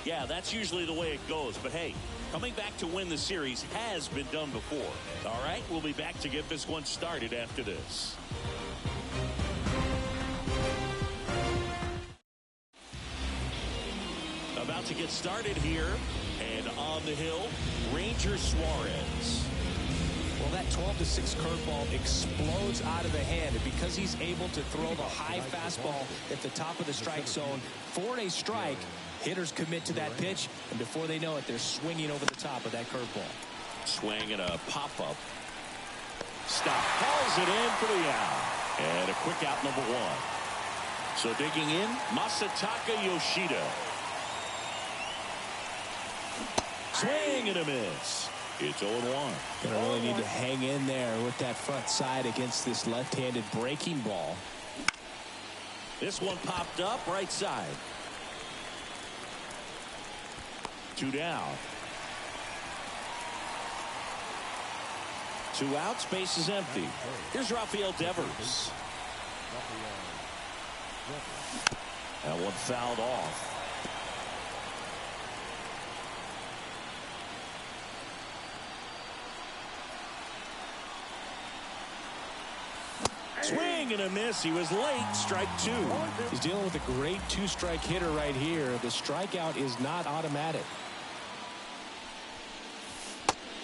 Yeah, that's usually the way it goes. But hey, coming back to win the series has been done before. All right, we'll be back to get this one started after this. About to get started here, and on the hill, Ranger Suarez. Well, that 12-6 curveball explodes out of the hand, and because he's able to throw the high fastball at the top of the strike zone for a strike, hitters commit to that pitch, and before they know it, they're swinging over the top of that curveball. Swing and a pop-up. Stop. Calls it in for the out. And a quick out, number one. So digging in, Masataka Yoshida. Swing and a miss. It's 0-1. Gonna really need to hang in there with that front side against this left-handed breaking ball. This one popped up right side. 2 down. 2 outs, base is empty. Here's Rafael Devers. That one fouled off. Swing and a miss. He was late. Strike 2. He's dealing with a great 2-strike hitter right here. The strikeout is not automatic.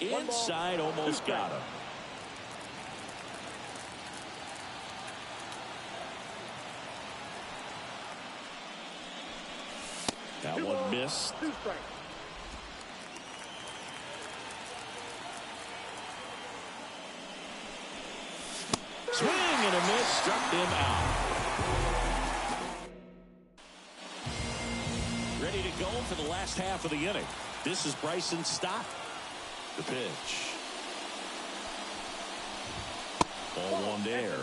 Inside, almost got him. That one missed. Swing and a miss, struck him out. Ready to go for the last half of the inning. This is Bryson Stott. The pitch. Ball one there.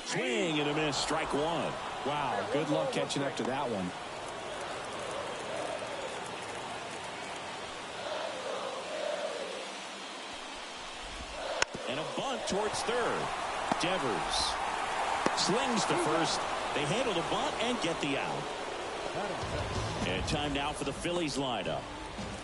Swing and a miss, strike 1. Wow, good luck catching up to that one. And a bunt towards third. Devers slings to first. They handle the bunt and get the out. And time now for the Phillies lineup.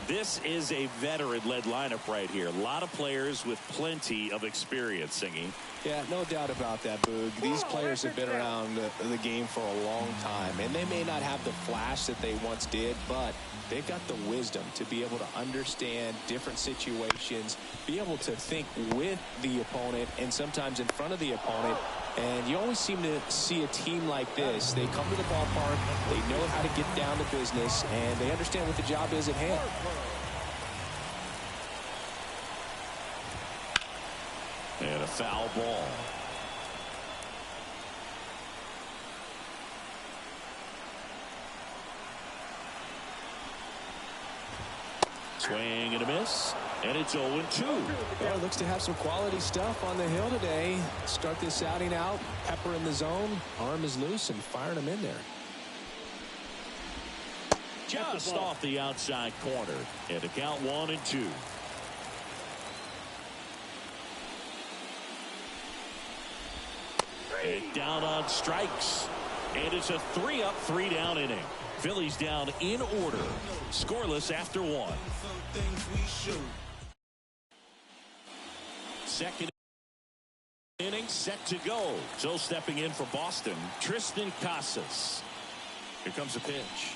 This is a veteran-led lineup right here. A lot of players with plenty of experience, Singing. Yeah, no doubt about that, Boog. These players have been around the game for a long time, and they may not have the flash that they once did, but they've got the wisdom to be able to understand different situations, be able to think with the opponent and sometimes in front of the opponent. And you always seem to see a team like this. They come to the ballpark, they know how to get down to business, and they understand what the job is at hand. And a foul ball. Swing and a miss. And it's 0-2. Well, it looks to have some quality stuff on the hill today. Start this outing out. Pepper in the zone. Arm is loose and firing him in there. Just off the outside corner. And a count 1-2. And down on strikes. And it's a 3-up, 3-down inning. Phillies down in order. Scoreless after 1. Second inning set to go. So stepping in for Boston, Tristan Casas. Here comes a pitch.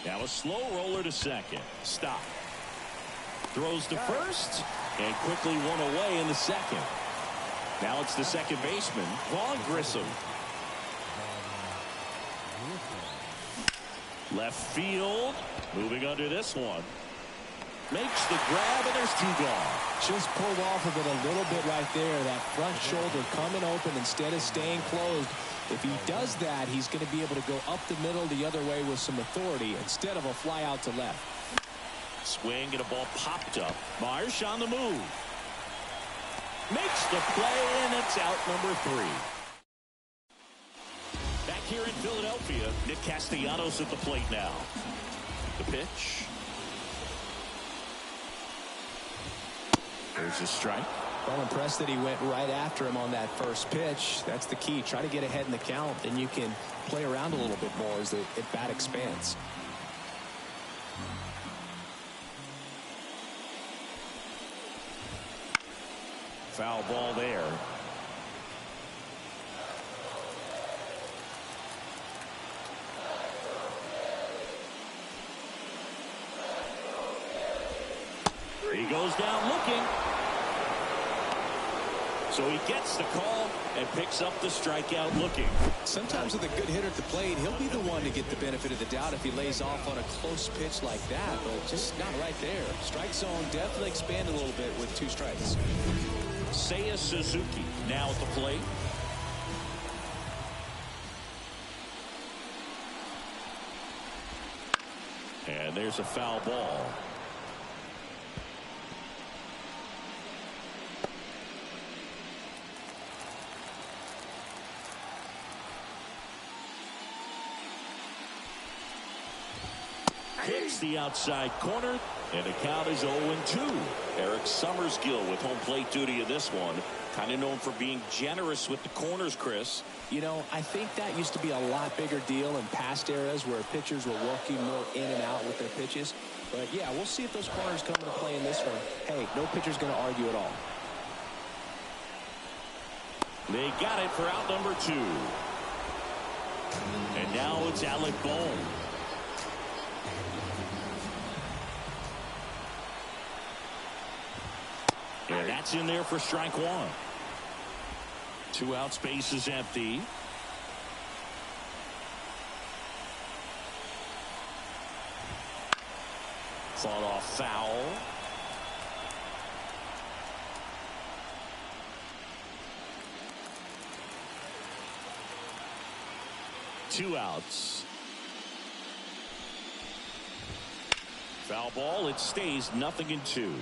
Now a slow roller to second. Stop. Throws to first and quickly one away in the second. Now it's the second baseman, Vaughn Grissom. Left field. Moving under this one. Makes the grab, and there's 2 gone. Just pulled off of it a little bit right there. That front shoulder coming open instead of staying closed. If he does that, he's going to be able to go up the middle the other way with some authority instead of a fly out to left. Swing and a ball popped up. Marsh on the move. Makes the play, and it's out number 3. Back here in Philadelphia. Nick Castellanos at the plate now. The pitch. There's a strike. Well, impressed that he went right after him on that first pitch. That's the key. Try to get ahead in the count, and you can play around a little bit more as the at-bat expands. Foul ball there. He goes down looking. So he gets the call and picks up the strikeout looking. Sometimes with a good hitter at the plate, he'll be the one to get the benefit of the doubt if he lays off on a close pitch like that, but just not right there. Strike zone definitely expand a little bit with 2 strikes. Seiya Suzuki now at the plate. And there's a foul ball. Hits the outside corner, and the count is 0-2. Eric Summersgill with home plate duty in this one. Kind of known for being generous with the corners, Chris. You know, I think that used to be a lot bigger deal in past eras where pitchers were working more in and out with their pitches. But, yeah, we'll see if those corners come into play in this one. Hey, no pitcher's going to argue at all. They got it for out number 2. And now it's Alec Bohm. And that's in there for strike 1. 2 outs, base is empty. Fought off foul. Two outs. Foul ball. It stays 0-2.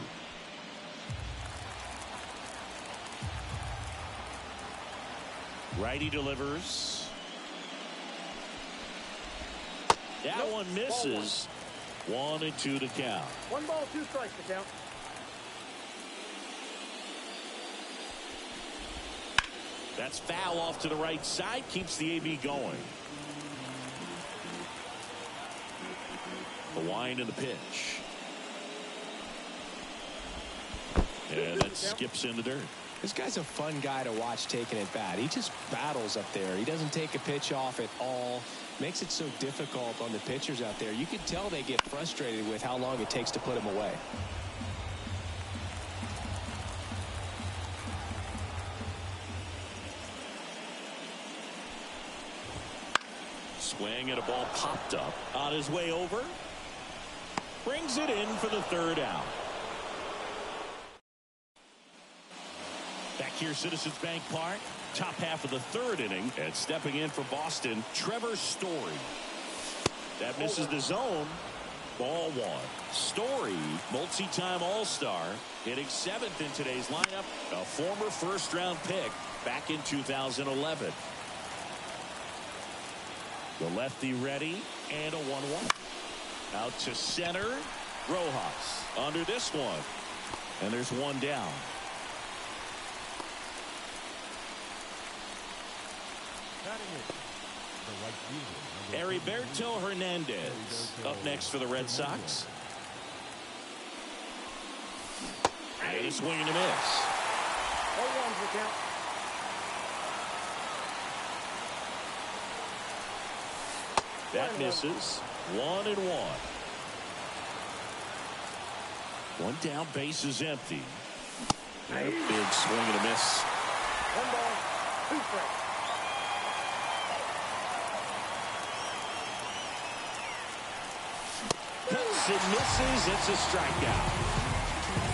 Righty delivers. That one misses. 1-2 to count. 1 ball, 2 strikes to count. That's foul off to the right side. Keeps the AB going. The wind and the pitch. And that skips in the dirt. This guy's a fun guy to watch taking at bat. He just battles up there. He doesn't take a pitch off at all. Makes it so difficult on the pitchers out there. You can tell they get frustrated with how long it takes to put him away. Swing and a ball popped up on his way over. Brings it in for the 3rd out. Back here, Citizens Bank Park. Top half of the 3rd inning. And stepping in for Boston, Trevor Story. That misses the zone. Ball 1. Story, multi-time All-Star, hitting 7th in today's lineup. A former first-round pick back in 2011. The lefty ready, and a 1-1. Out to center. Rojas under this one. And there's one down. Heriberto Hernandez up next for the Red Sox. And a swing and a miss. 0-1 for count. That misses. 1-1. One down, base is empty. And a big swing and a miss. 1 ball, 2 strikes. Hits and misses. It's a strikeout.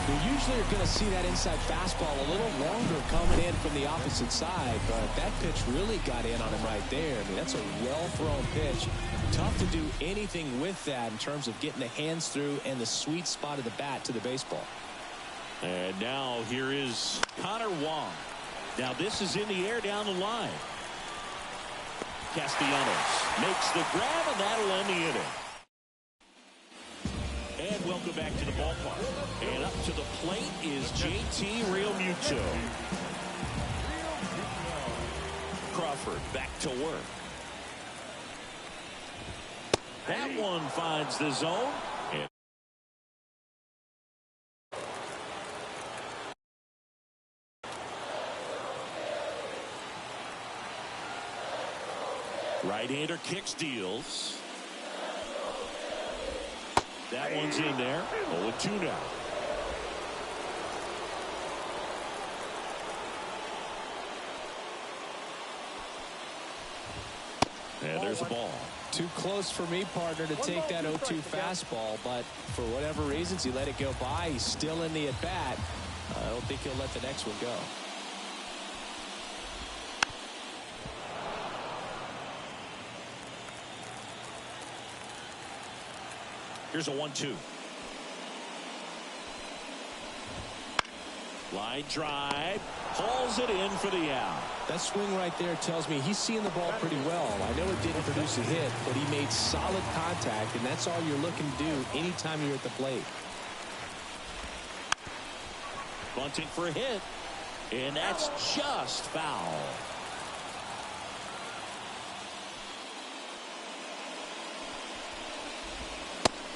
You usually are going to see that inside fastball a little longer coming in from the opposite side, but that pitch really got in on him right there. I mean, that's a well-thrown pitch. Tough to do anything with that in terms of getting the hands through and the sweet spot of the bat to the baseball. And now here is Connor Wong. Now this is in the air down the line. Castellanos makes the grab, and that'll end the inning. And welcome back to the ballpark. And up to the plate is JT Realmuto. Crawford back to work. That one finds the zone. And right-hander kicks, deals. That one's in there. 0-2 now. And there's a ball. Too close for me, partner, to take that 0-2 fastball, but for whatever reasons, he let it go by. He's still in the at-bat. I don't think he'll let the next one go. Here's a 1-2. Line drive. Hauls it in for the out. That swing right there tells me he's seeing the ball pretty well. I know it didn't produce a hit, but he made solid contact, and that's all you're looking to do anytime you're at the plate. Bunting for a hit, and that's just foul.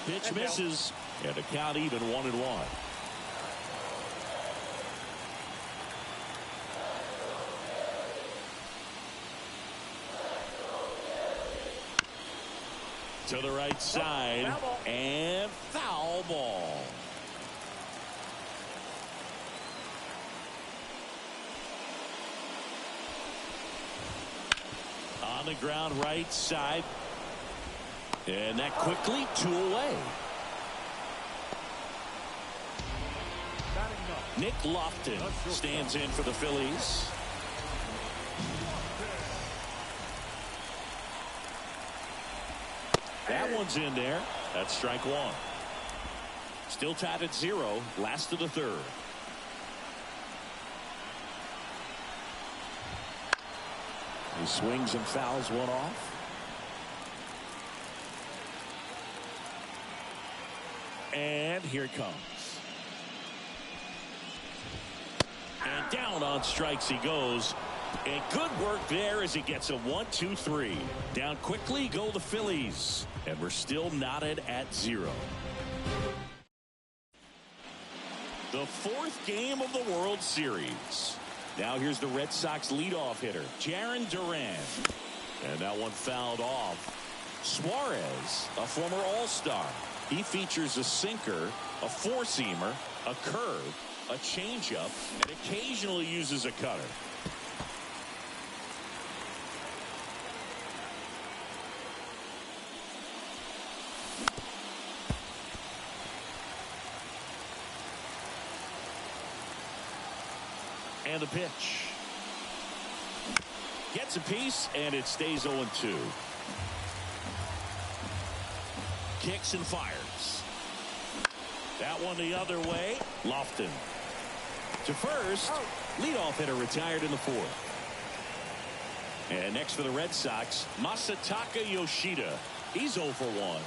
Pitch misses, and the count even 1-1. To the right side, and foul ball. On the ground, right side. And that quickly 2 away. Nick Lofton stands in for the Phillies. That one's in there. That's strike one. Still tied at 0. Last of the third. He swings and fouls one off. And here it comes. And down on strikes he goes. And good work there as he gets a 1-2-3. Down quickly go the Phillies. And we're still knotted at 0. The 4th game of the World Series. Now here's the Red Sox leadoff hitter, Jarren Duran. And that one fouled off. Suarez, a former All-Star. He features a sinker, a four-seamer, a curve, a changeup, and occasionally uses a cutter. And the pitch. Gets a piece, and it stays 0-2. Kicks and fires. That one the other way. Lofton. To first. Leadoff hitter retired in the 4th. And next for the Red Sox, Masataka Yoshida. He's 0 for 1.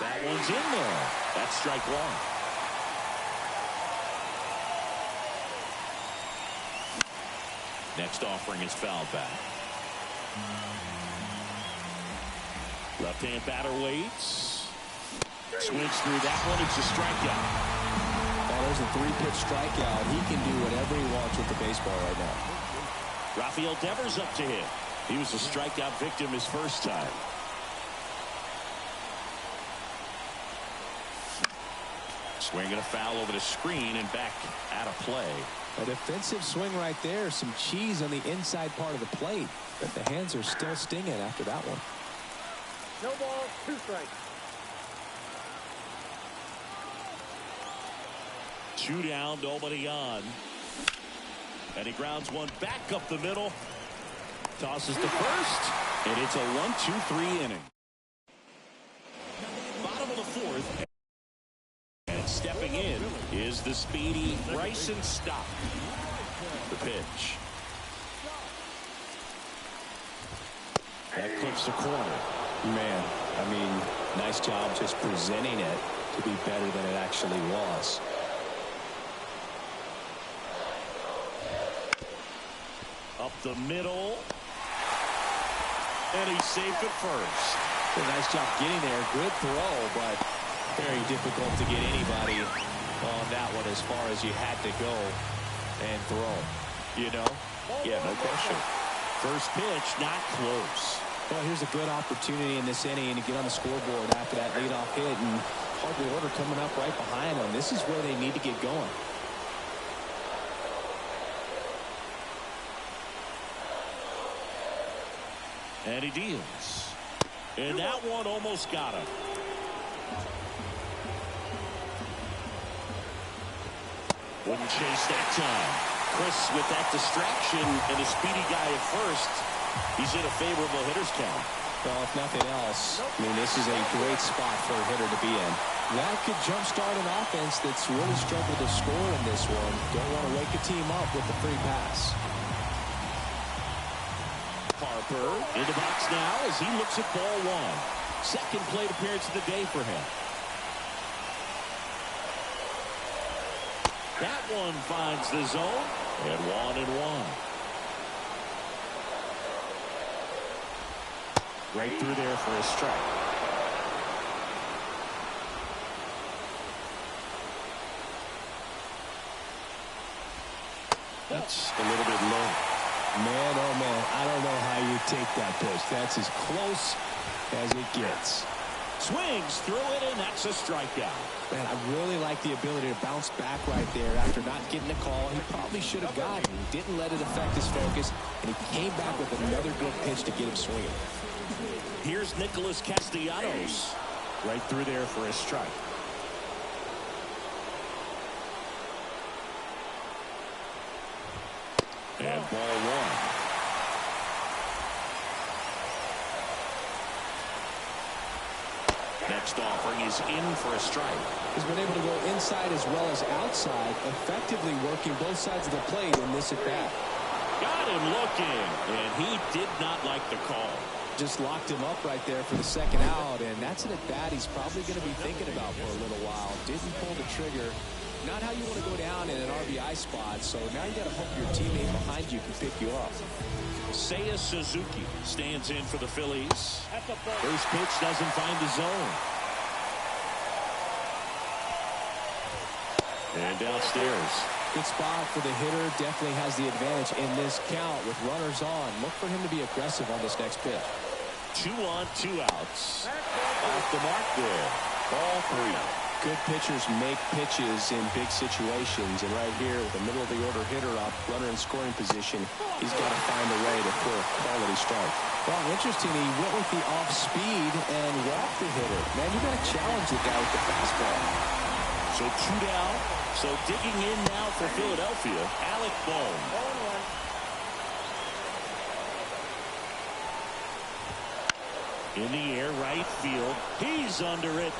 That one's in there. That's strike one. Next offering is fouled back. Left-hand batter waits. Swings through that one. It's a strikeout. Oh, there's a 3-pitch strikeout. He can do whatever he wants with the baseball right now. Rafael Devers up to hit. He was a strikeout victim his first time. Swinging a foul over the screen and back out of play. A defensive swing right there. Some cheese on the inside part of the plate. But the hands are still stinging after that one. No ball, 2 strikes. 2 down, nobody on. And he grounds one back up the middle. Tosses to first. And it's a 1-2-3 inning. Bottom of the 4th. And stepping in is the speedy Bryson Stott. The pitch. That clips the corner. Man, I mean, nice job just presenting it to be better than it actually was. Up the middle. And he saved it first. A nice job getting there. Good throw, but very difficult to get anybody on that one as far as you had to go and throw. You know? Yeah, no question. First pitch, not close. Well, here's a good opportunity in this inning to get on the scoreboard after that leadoff hit, and hardly order coming up right behind them. This is where they need to get going. And he deals. And that one almost got him. Wouldn't chase that time. Chris with that distraction and a speedy guy at first. He's in a favorable hitter's count. Well, if nothing else, I mean, this is a great spot for a hitter to be in. That could jumpstart an offense that's really struggled to score in this one. Don't want to wake a team up with the free pass. Harper in the box now as he looks at ball one. Second plate appearance of the day for him. That one finds the zone, and 1-1. Right through there for a strike. That's a little bit low. Man, oh man, I don't know how you take that pitch. That's as close as it gets. Swings through it, and that's a strikeout. Man, I really like the ability to bounce back right there after not getting a call he probably should have gotten. He didn't let it affect his focus, and he came back with another good pitch to get him swinging. Here's Nicholas Castellanos. Right through there for a strike. And ball one. Next offering is in for a strike. He's been able to go inside as well as outside, effectively working both sides of the plate in this at-bat. Got him looking, and he did not like the call. Just locked him up right there for the second out, and that's an at-bat he's probably going to be thinking about for a little while. Didn't pull the trigger. Not how you want to go down in an RBI spot, so now you got to hope your teammate behind you can pick you up. Seiya Suzuki stands in for the Phillies. First pitch doesn't find the zone. And downstairs. Good spot for the hitter. Definitely has the advantage in this count with runners on. Look for him to be aggressive on this next pitch. 2 on, 2 outs. Off the mark there. Ball 3. Good pitchers make pitches in big situations, and right here with the middle of the order hitter up, runner in scoring position, he's got to find a way to pull a quality strike. Well, interesting, he went with the off speed and walked the hitter. Man, you got to challenge the guy with the fastball. So 2 down. So digging in now for Philadelphia, Alec Bohm. In the air, right field. He's under it.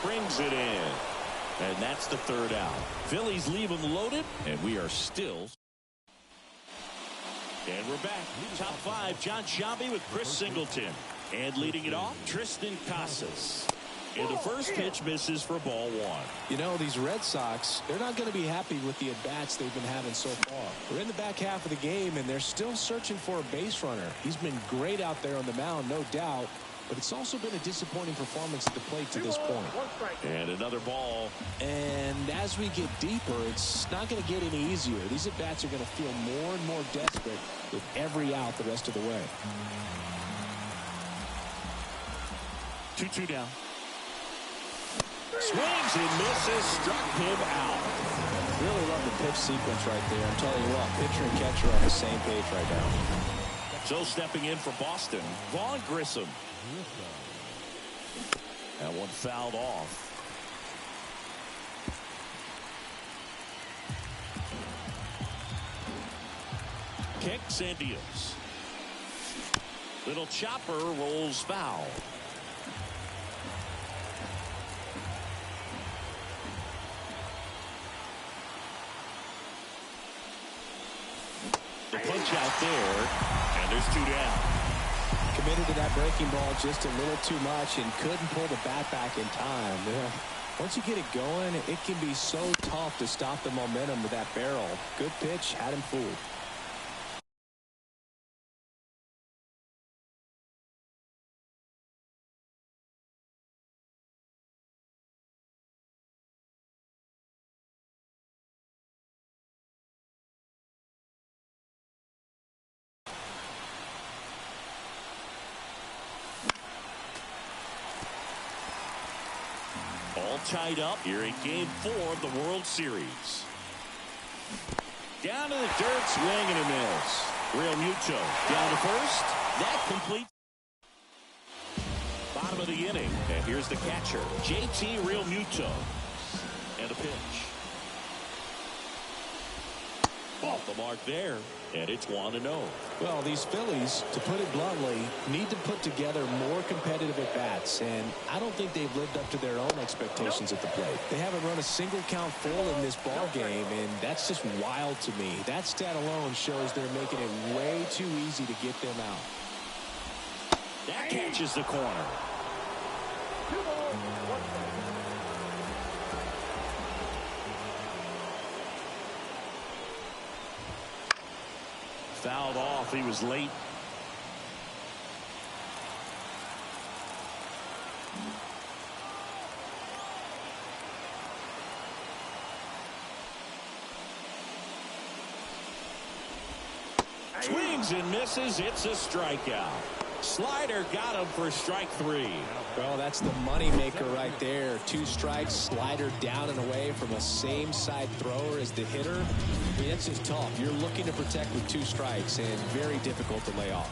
Brings it in. And that's the 3rd out. Phillies leave them loaded, and we are still. And we're back. Top 5, John Sciambi with Chris Singleton. And leading it off, Tristan Casas. And the first pitch misses for ball 1. You know, these Red Sox, they're not going to be happy with the at-bats they've been having so far. We're in the back half of the game, and they're still searching for a base runner. He's been great out there on the mound, no doubt. But it's also been a disappointing performance at the plate to this point. And another ball. And as we get deeper, it's not going to get any easier. These at-bats are going to feel more and more desperate with every out the rest of the way. 2-2 down. Swings and misses, struck him out. Really love the pitch sequence right there. I'm telling you what, pitcher and catcher are on the same page right now. So stepping in for Boston, Vaughn Grissom. That one fouled off. Kicks and deals. Little chopper rolls foul. The punch out there, and there's 2 down. committed to that breaking ball just a little too much and couldn't pull the bat back in time. Once you get it going, it can be so tough to stop the momentum with that barrel. Good pitch, had him fooled. All tied up here in Game 4 of the World Series. Down to the dirt, swing and a miss. Real Muto down to first. That completes. Bottom of the inning. And here's the catcher, JT Real Muto. And a pitch. Off the mark there. And it's 1-0. Well, these Phillies, to put it bluntly, need to put together more competitive at-bats, and I don't think they've lived up to their own expectations at the plate. They haven't run a single count full in this ball game, and that's just wild to me. That stat alone shows they're making it way too easy to get them out. That catches the corner. 2 balls, 1 strike. Fouled off. He was late. Swings and misses. It's a strikeout. Slider got him for strike 3. Well, that's the moneymaker right there. 2 strikes, slider down and away from a same side thrower as the hitter. I mean, that's just tough. You're looking to protect with 2 strikes and very difficult to lay off.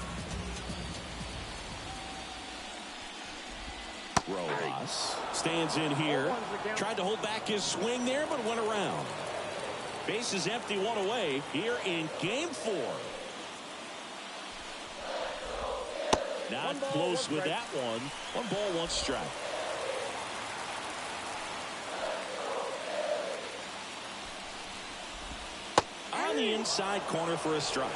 Rojas stands in here. Tried to hold back his swing there, but went around. Base is empty, 1 away here in Game 4. Not close with that one. 1 ball, 1 strike. On the inside corner for a strike.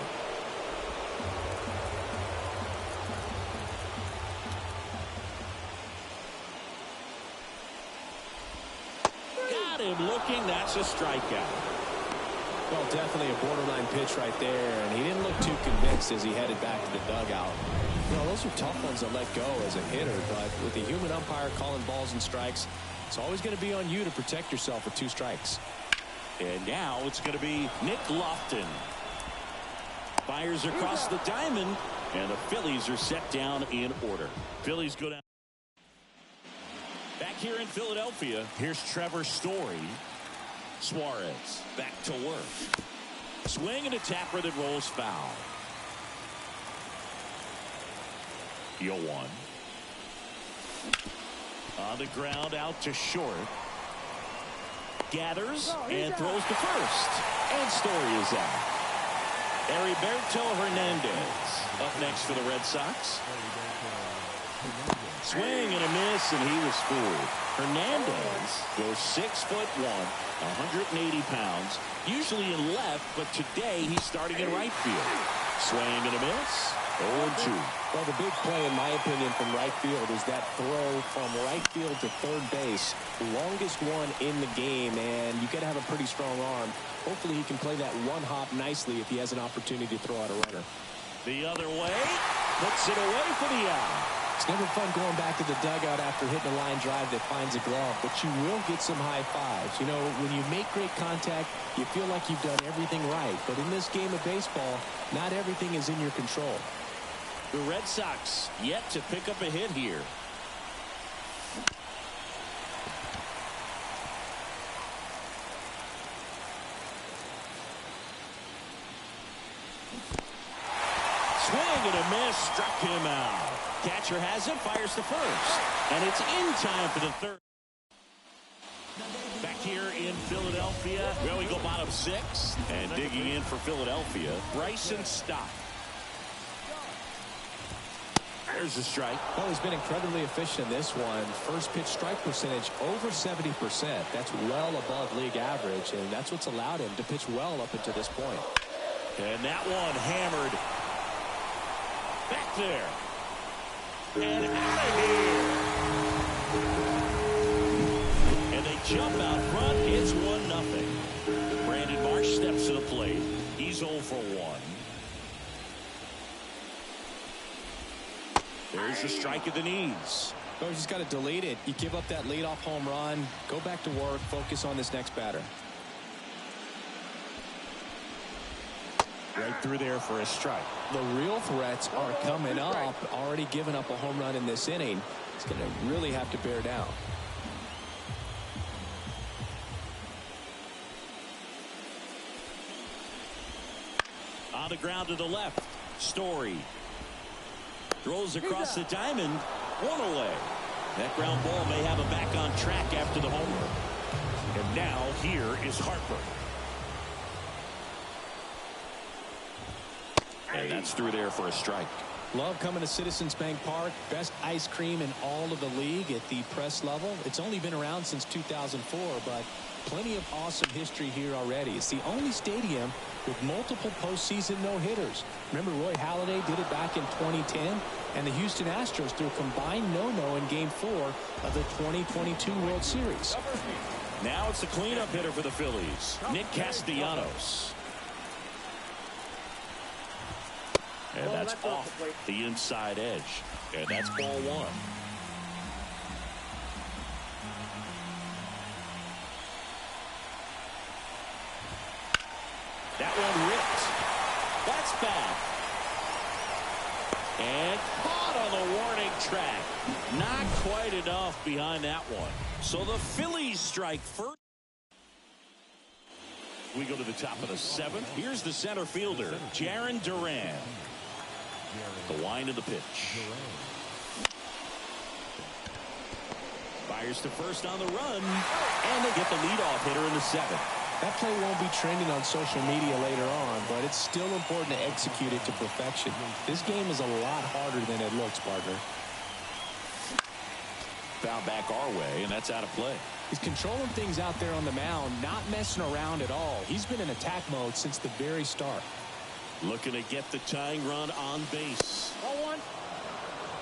Got him looking. That's a strikeout. Well, definitely a borderline pitch right there, and he didn't look too convinced as he headed back to the dugout. You know, those are tough ones to let go as a hitter, but with the human umpire calling balls and strikes, it's always going to be on you to protect yourself with 2 strikes. And now it's going to be Nick Lofton. Fires across the diamond, and the Phillies are set down in order. Phillies go down. Back here in Philadelphia, here's Trevor Story. Suarez back to work. Swing and a tapper that rolls foul. 0-1. On the ground out to short. Gathers and throws to first. And Story is out. Heriberto Hernandez up next for the Red Sox. Swing and a miss, and he was fooled. Hernandez goes 6'1", 180 pounds, usually in left, but today he's starting in right field. Swing and a miss. 0-2. Well, the big play, in my opinion, from right field is that throw from right field to third base. The longest one in the game, and you got to have a pretty strong arm. Hopefully he can play that one hop nicely if he has an opportunity to throw out a runner. The other way, puts it away for the out. It's never fun going back to the dugout after hitting a line drive that finds a glove, but you will get some high fives. You know, when you make great contact, you feel like you've done everything right. But in this game of baseball, not everything is in your control. The Red Sox yet to pick up a hit here. Swing and a miss, struck him out. Catcher has it, fires to first, and it's in time for the third. Back here in Philadelphia, well, we go bottom 6, and digging in for Philadelphia, Bryson Stott. There's a strike. Well, he's been incredibly efficient in this one. First pitch strike percentage over 70%. That's well above league average, and that's what's allowed him to pitch well up until this point. And that one hammered back there. And out of here. And they jump out front. It's 1-0. Brandon Marsh steps to the plate. He's 0 for 1. There's the strike at the knees. Oh, you just got to delete it. You give up that leadoff home run. Go back to work. Focus on this next batter. Right through there for a strike. The real threats are coming up. Already given up a home run in this inning. He's going to really have to bear down. On the ground to the left. Story. Throws across the diamond. 1 away. That ground ball may have him back on track after the homer. And now here is Harper. And that's through there for a strike. Love coming to Citizens Bank Park. Best ice cream in all of the league at the press level. It's only been around since 2004, but plenty of awesome history here already. It's the only stadium with multiple postseason no-hitters. Remember Roy Halladay did it back in 2010, and the Houston Astros threw a combined no-no in Game 4 of the 2022 World Series. Now it's a cleanup hitter for the Phillies, Nick Castellanos. And that's off the inside edge. And that's ball 1. That one ripped. That's bad. And caught on the warning track. Not quite enough behind that one. So the Phillies strike first. We go to the top of the 7th. Here's the center fielder, Jarren Duran. The wind of the pitch. Fires to first on the run. And they get the leadoff hitter in the 7th. That play won't be trending on social media later on, but it's still important to execute it to perfection. This game is a lot harder than it looks, partner. Foul back our way, and that's out of play. He's controlling things out there on the mound, not messing around at all. He's been in attack mode since the very start. Looking to get the tying run on base. 0-1.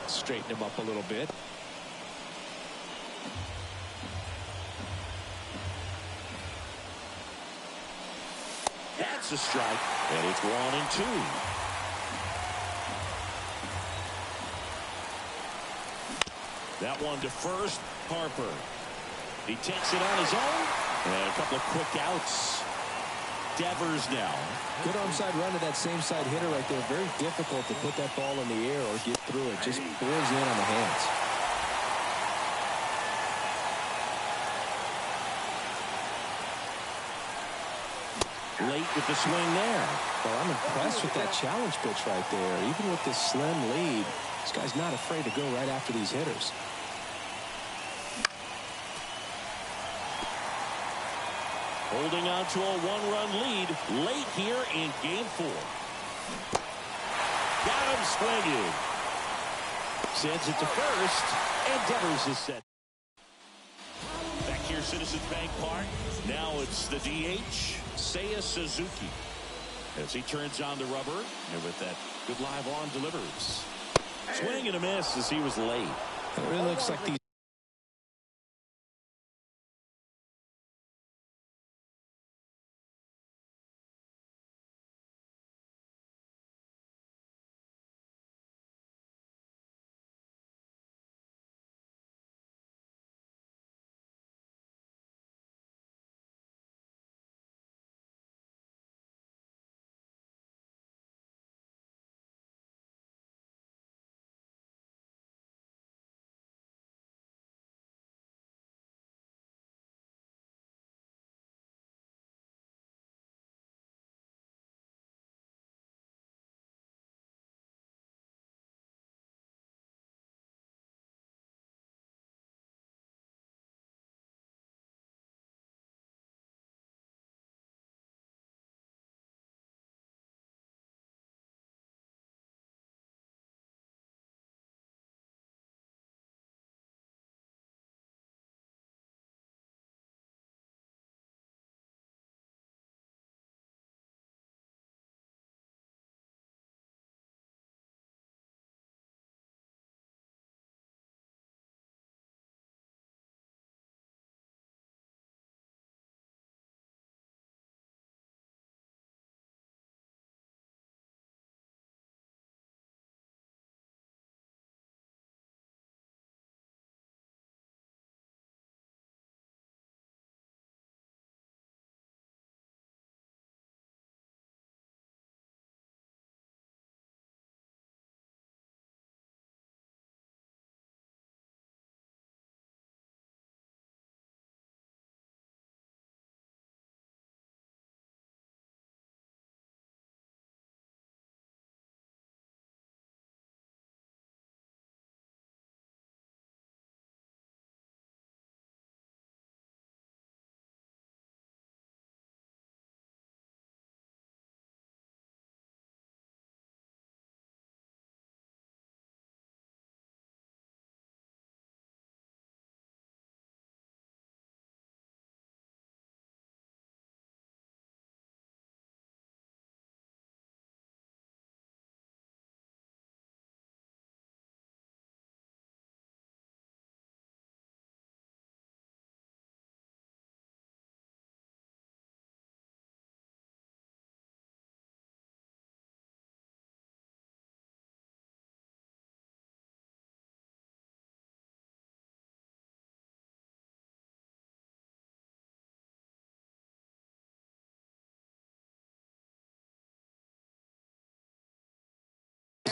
Straighten him up a little bit. That's a strike, and it's 1-2. That one to first, Harper. He takes it on his own, and a couple of quick outs. Devers now. Good onside run to that same side hitter right there. Very difficult to put that ball in the air or get through it. Just bores in on the hands. Late with the swing there. Well, I'm impressed with that challenge pitch right there. Even with this slim lead, this guy's not afraid to go right after these hitters. Holding on to a 1-run lead late here in Game 4. Got him swinging. Sends it to first, and Devers is set. Back here, Citizens Bank Park. Now it's the DH, Seiya Suzuki. As he turns on the rubber, and with that good live arm delivers. Swing and a miss as he was late. It really looks like these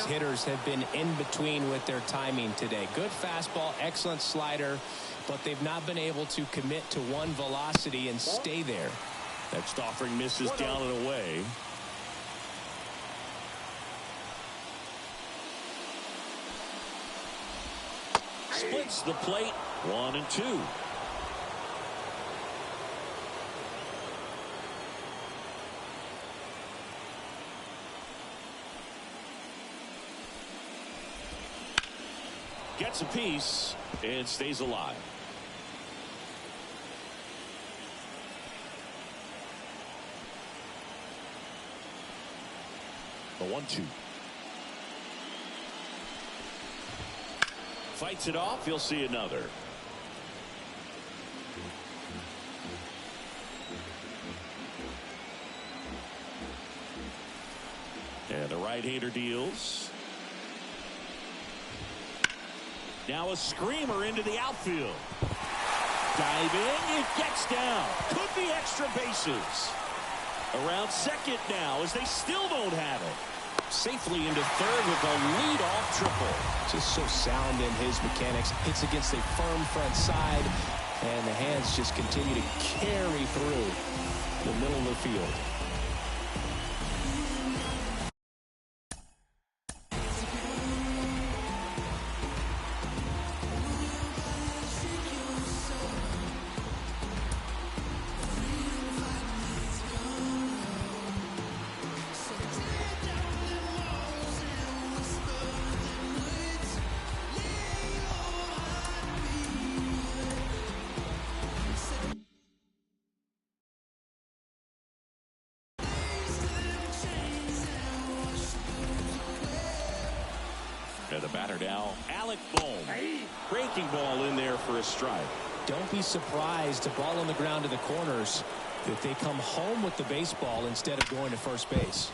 these hitters have been in between with their timing today. Good fastball, excellent slider, but they've not been able to commit to one velocity and stay there. Next offering misses down and away. Splits the plate, 1-2. Gets a piece and stays alive. The 1-2. Fights it off. He'll see another. And the right-hander deals. Now a screamer into the outfield. Diving, it gets down. Could be extra bases. Around second now as they still don't have it. Safely into third with a leadoff triple. Just so sound in his mechanics. Hits against a firm front side, and the hands just continue to carry through the middle of the field. And the batter now, Alec Bohm. Breaking ball in there for a strike. Don't be surprised, a ball on the ground to the corners, that they come home with the baseball instead of going to first base.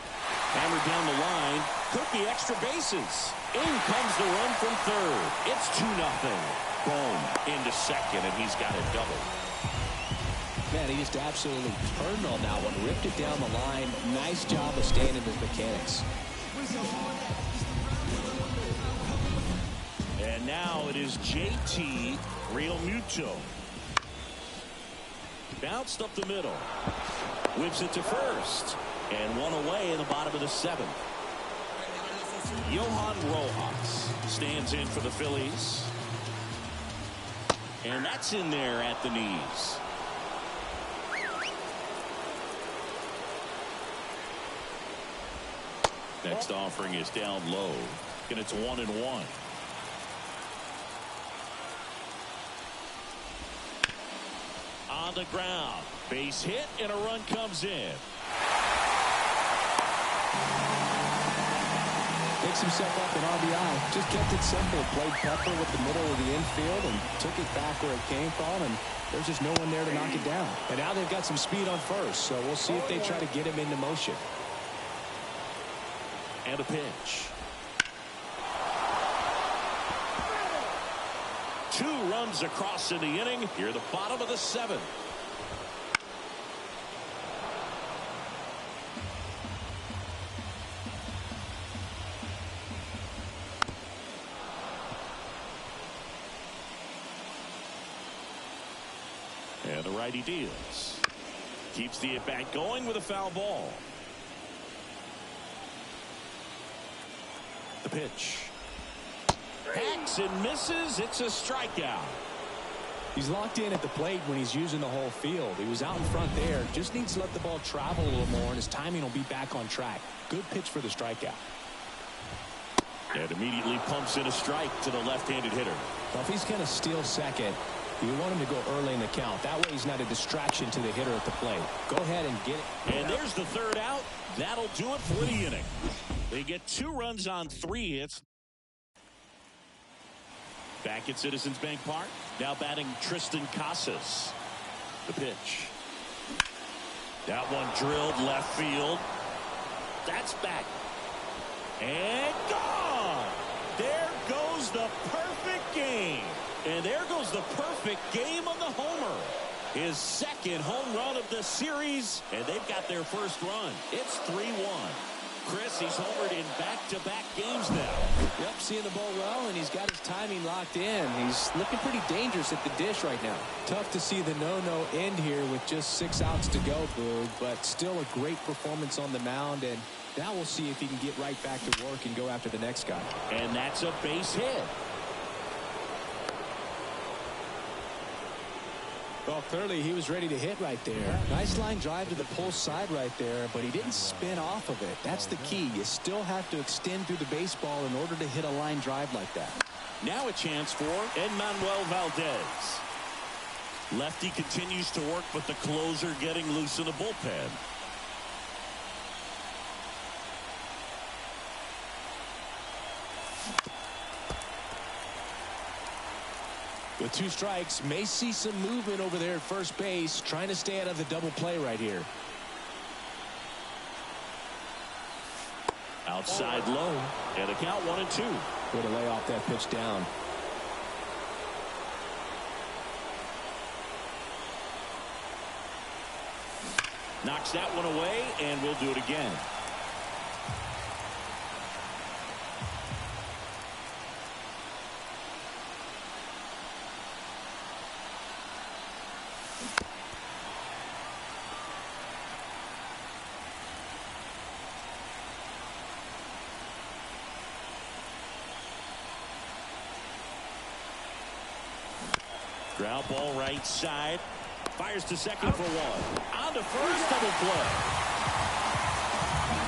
Hammered down the line. Could be extra bases. In comes the run from third. It's 2-0. Bohm into second, and he's got it double. Man, he just absolutely turned on that one. Ripped it down the line. Nice job of staying in his mechanics. And now it is JT Realmuto. Bounced up the middle. Whips it to first. And one away in the bottom of the seventh. Johan Rojas stands in for the Phillies. And that's in there at the knees. Next offering is down low. And it's 1-1. On the ground. Base hit and a run comes in. Picks himself up an RBI. Just kept it simple. Played pepper with the middle of the infield and took it back where it came from, and there's just no one there to knock it down. And now they've got some speed on first, so we'll see if they try to get him into motion. And a pitch. 2 runs across in the inning. Here the bottom of the seventh. And the righty deals. Keeps the at-bat going with a foul ball. The pitch. Hacks and misses. It's a strikeout. He's locked in at the plate when he's using the whole field. He was out in front there. Just needs to let the ball travel a little more, and his timing will be back on track. Good pitch for the strikeout. And immediately pumps in a strike to the left-handed hitter. Well, if he's going to steal second, you want him to go early in the count. That way he's not a distraction to the hitter at the plate. Go ahead and get it. And there's the third out. That'll do it for the inning. They get 2 runs on 3 hits. Back at Citizens Bank Park. Now batting Tristan Casas. The pitch. That one drilled left field. That's back. And gone. There goes the perfect game. And there goes the perfect game of the homer. His second home run of the series. And they've got their first run. It's 3-1. Chris, he's homered in back-to-back games now. Yep, seeing the ball well, and he's got his timing locked in. He's looking pretty dangerous at the dish right now. Tough to see the no-no end here with just 6 outs to go, Boog, but still a great performance on the mound, and now we'll see if he can get right back to work and go after the next guy. And that's a base hit. Well, clearly he was ready to hit right there. Nice line drive to the pull side right there, but he didn't spin off of it. That's the key. You still have to extend through the baseball in order to hit a line drive like that. Now a chance for Enmanuel Valdez. Lefty continues to work, but the closer getting loose in the bullpen. With 2 strikes, may see some movement over there at first base, trying to stay out of the double play right here. Outside low, and a count 1-2. Way to lay off that pitch down. Knocks that one away, and we'll do it again. Ground ball right side. Fires to second for 1. On to first, double play.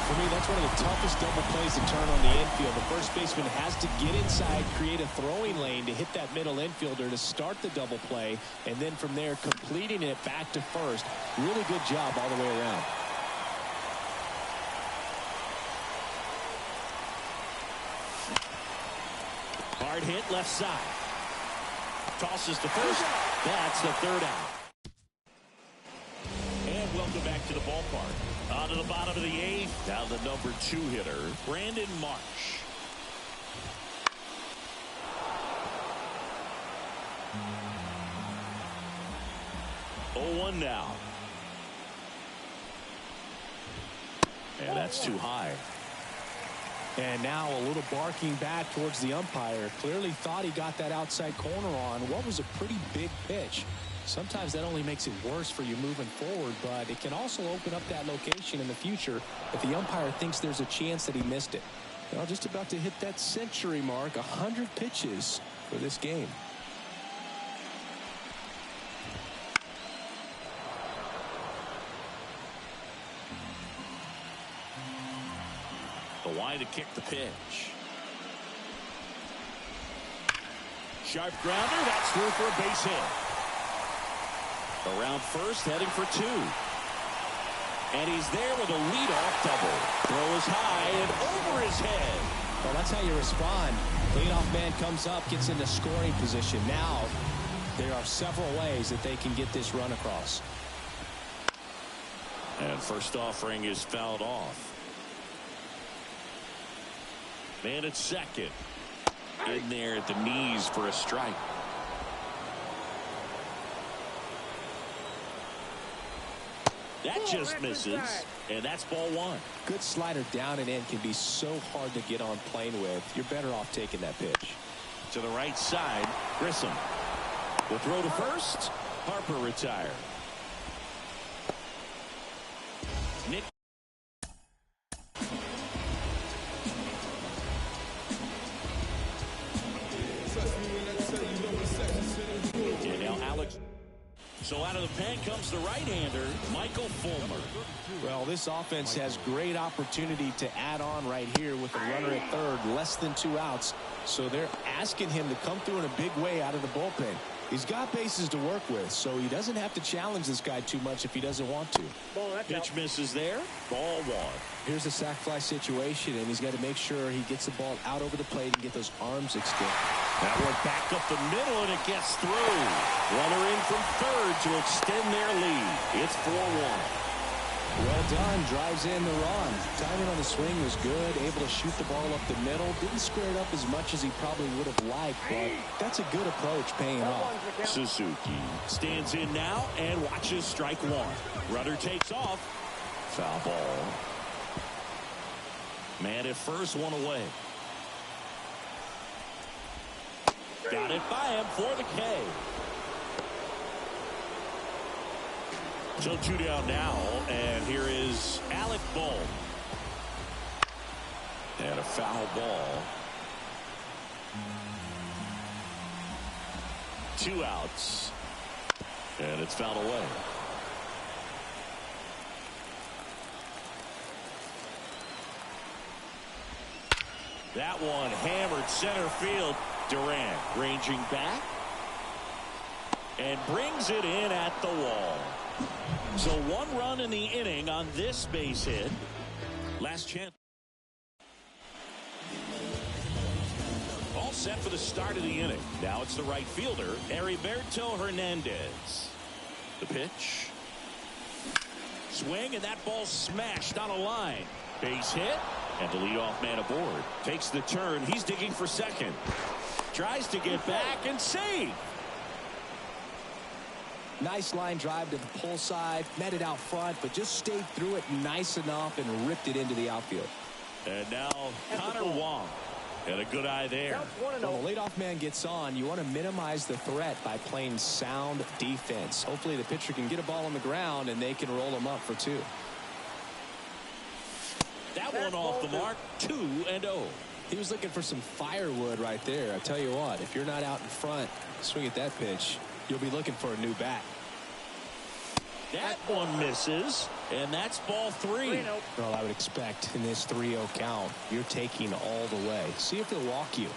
For me, that's one of the toughest double plays to turn on the infield. The first baseman has to get inside, create a throwing lane to hit that middle infielder to start the double play, and then from there completing it back to first. Really good job all the way around. Hard hit left side. Tosses to first. That's the 3rd out. And welcome back to the ballpark. On to the bottom of the 8th. Down the number 2 hitter, Brandon Marsh. Oh, 1 now. And that's too high. And now a little barking back towards the umpire. Clearly thought he got that outside corner on what was a pretty big pitch. Sometimes that only makes it worse for you moving forward, but it can also open up that location in the future if the umpire thinks there's a chance that he missed it. Well, just about to hit that century mark, 100 pitches for this game. The wide to kick the pitch. Sharp grounder. That's through for a base hit. Around first, heading for 2. And he's there with a leadoff double. Throw is high and over his head. Well, that's how you respond. Leadoff man comes up, gets into scoring position. Now, there are several ways that they can get this run across. And first offering is fouled off. Man at second. In there at the knees for a strike. That just misses, and that's ball 1. Good slider down and in can be so hard to get on plane with. You're better off taking that pitch. To the right side, Grissom. The throw to first. Harper retired. Nick. And now Alex. So out of the pen comes the right-hander, Michael Fulmer. Well, this offense has great opportunity to add on right here with a runner at third, less than 2 outs. So they're asking him to come through in a big way out of the bullpen. He's got bases to work with, so he doesn't have to challenge this guy too much if he doesn't want to. Pitch misses there. Ball 1. Here's a sac fly situation, and he's got to make sure he gets the ball out over the plate and get those arms extended. That one back up the middle, and it gets through. Runner in from third to extend their lead. It's 4-1. Well done. Drives in the run. Timing on the swing was good. Able to shoot the ball up the middle. Didn't square it up as much as he probably would have liked, but that's a good approach paying off. Suzuki stands in now and watches strike 1. Runner takes off. Foul ball. Man at first, one away. Got it by him for the K. So 2 down now, and here is Alec Bohm. And a foul ball. 2 outs. And it's fouled away. That one hammered center field. Durant ranging back and brings it in at the wall. So 1 run in the inning on this base hit. Last chance. All set for the start of the inning. Now it's the right fielder, Heriberto Hernandez. The pitch. Swing, and that ball smashed on a line. Base hit, and the leadoff man aboard. Takes the turn. He's digging for second. Tries to get back and save. Nice line drive to the pull side. Met it out front, but just stayed through it nice enough and ripped it into the outfield. And now Connor Wong. Had a good eye there. When the leadoff man gets on, you want to minimize the threat by playing sound defense. Hopefully the pitcher can get a ball on the ground and they can roll him up for 2. That one off the mark. 2-0. He was looking for some firewood right there. I tell you what, if you're not out in front, swing at that pitch, you'll be looking for a new bat. That one misses, and that's ball 3. Well, I would expect in this 3-0 count, you're taking all the way. See if they'll walk you.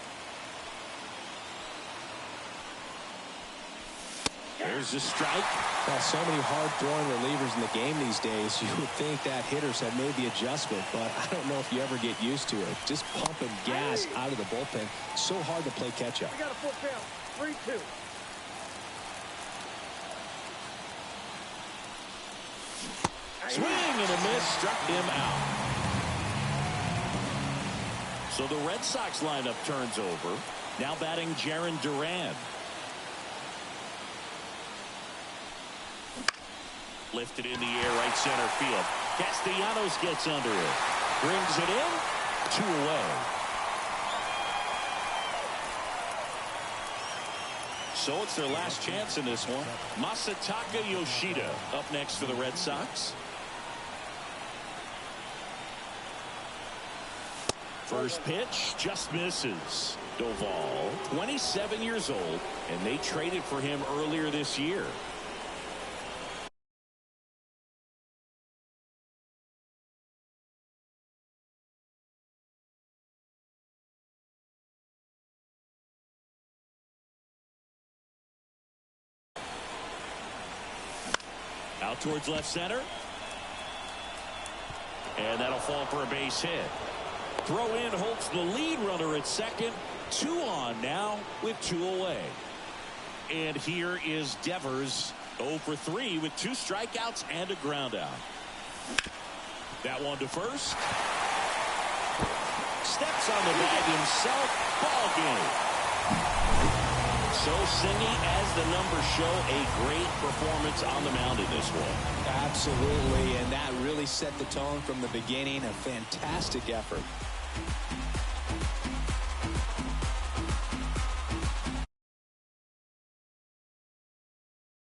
There's a strike. Well, so many hard-throwing relievers in the game these days, you would think that hitters have made the adjustment, but I don't know if you ever get used to it. Just pumping gas out of the bullpen. So hard to play catch-up. We got a full count. 3-2. Swing and a miss, struck him out. So the Red Sox lineup turns over. Now batting Jarren Duran. Lifted in the air, right center field. Castellanos gets under it. Brings it in. 2 away. So it's their last chance in this one. Masataka Yoshida up next for the Red Sox. First pitch just misses. Doval, 27 years old, and they traded for him earlier this year. Out towards left center. And that'll fall for a base hit. Throw in holds the lead runner at second. 2 on now with 2 away. And here is Devers, 0 for 3 with 2 strikeouts and a ground out. That one to first. Steps on the bag himself. Ball game. So Singy, as the numbers show, a great performance on the mound in this one. Absolutely, and that really set the tone from the beginning. A fantastic effort.